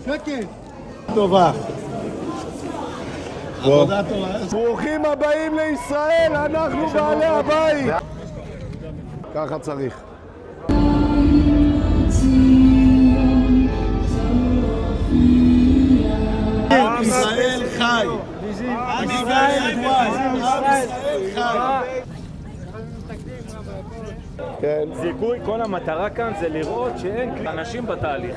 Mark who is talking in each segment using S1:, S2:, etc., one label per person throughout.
S1: שקט. טובה. עבודה טובה. ברוכים הבאים לישראל, אנחנו בעלי הבית. ככה צריך. עם ישראל חי. עם ישראל חי.
S2: זיכוי, כל המטרה כאן זה לראות שאין אנשים בתהליך.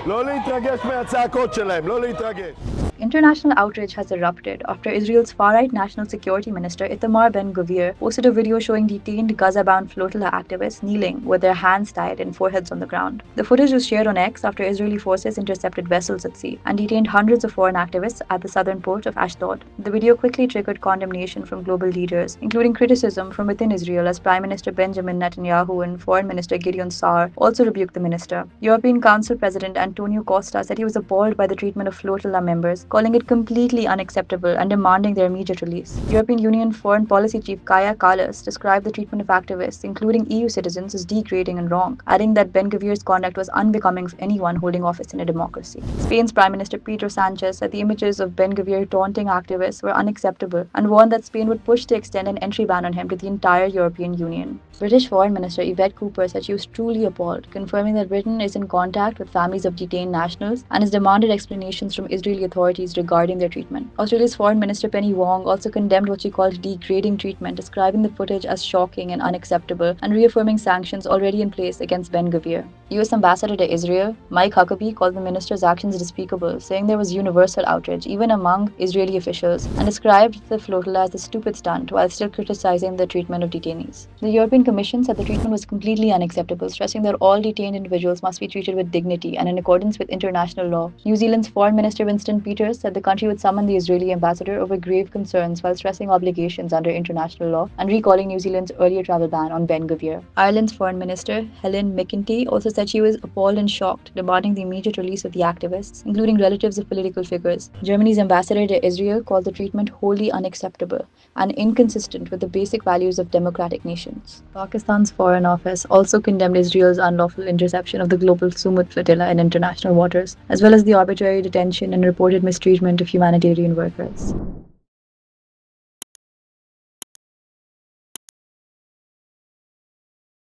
S1: לא להתרגש מהצעקות שלהם, לא להתרגש.
S3: International outrage has erupted after Israel's far-right National Security Minister Itamar Ben-Gvir posted a video showing detained Gaza-bound Flotilla activists kneeling with their hands tied and foreheads on the ground. The footage was shared on X after Israeli forces intercepted vessels at sea and detained hundreds of foreign activists at the southern port of Ashdod. The video quickly triggered condemnation from global leaders, including criticism from within Israel as Prime Minister Benjamin Netanyahu and Foreign Minister Gideon Saar also rebuked the minister. European Council President Antonio Costa said he was appalled by the treatment of Flotilla members, calling it completely unacceptable and demanding their immediate release. European Union Foreign Policy Chief Kaja Kallas described the treatment of activists, including EU citizens, as degrading and wrong, adding that Ben-Gvir's conduct was unbecoming of anyone holding office in a democracy. Spain's Prime Minister Pedro Sanchez said the images of Ben-Gvir taunting activists were unacceptable and warned that Spain would push to extend an entry ban on him to the entire European Union. British Foreign Minister Yvette Cooper said she was truly appalled, confirming that Britain is in contact with families of detained nationals and has demanded explanations from Israeli authorities regarding their treatment. Australia's Foreign Minister Penny Wong also condemned what she called degrading treatment, describing the footage as shocking and unacceptable and reaffirming sanctions already in place against Ben-Gvir. US Ambassador to Israel, Mike Huckabee, called the minister's actions despicable, saying there was universal outrage, even among Israeli officials, and described the flotilla as a stupid stunt while still criticizing the treatment of detainees. The European Commission said the treatment was completely unacceptable, stressing that all detained individuals must be treated with dignity and in accordance with international law. New Zealand's Foreign Minister Winston Peters said the country would summon the Israeli ambassador over grave concerns while stressing obligations under international law and recalling New Zealand's earlier travel ban on Ben-Gvir. Ireland's Foreign Minister Helen McEntee also said she was appalled and shocked, demanding the immediate release of the activists, including relatives of political figures. Germany's ambassador to Israel called the treatment wholly unacceptable and inconsistent with the basic values of democratic nations. Pakistan's Foreign Office also condemned Israel's unlawful interception of the global Sumud flotilla in international waters, as well as the arbitrary detention and reported mistreatment of humanitarian workers.